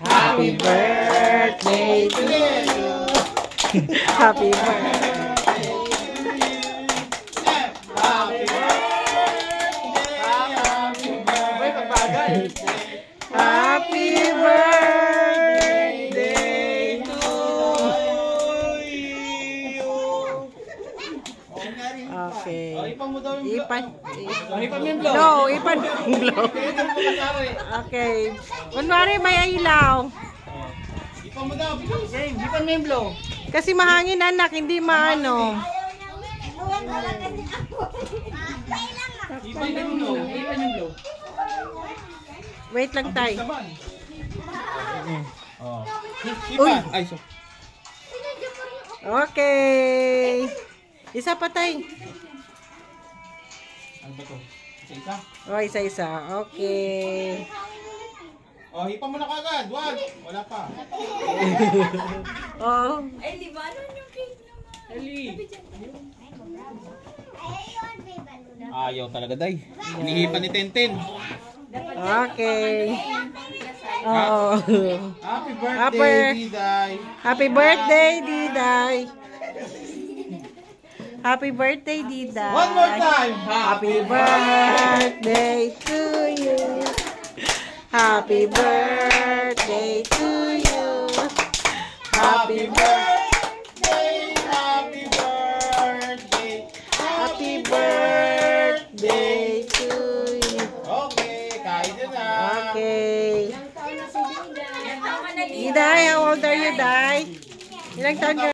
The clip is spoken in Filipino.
Happy birthday to you. Happy birthday. Happy birthday to you. Okay. Ipan. No, ipan. Okay. Kunwari may ilaw. Ipan mo daw. Ipan mo yung blow. Kasi mahangin anak, hindi maano. Ipan yung blow. Ipan yung blow. Wait lang tayo. Oh. Uy. Ay, so. Okay. Isa pa tayo. Ano ba to? Isa-isa? Oh, isa-isa. Okay. Oh, hipan mo na kagad. Wag. Wala pa. Oh. Ay, di ba? Ano yung cake naman? Ali. Ayaw talaga, day. Hinihipan ni Tenten. Okay. Oh. Happy birthday, Diday. Happy birthday, Diday. Happy birthday, Diday. One more time. Happy birthday to you. Happy birthday to you. Happy birthday. Happy birthday. Happy birthday to you. Okay, kain na. Okay. Ilang taon na si Dida? Ilang taon na Dida? Diday, how old are you, Day? Ilang taon ka?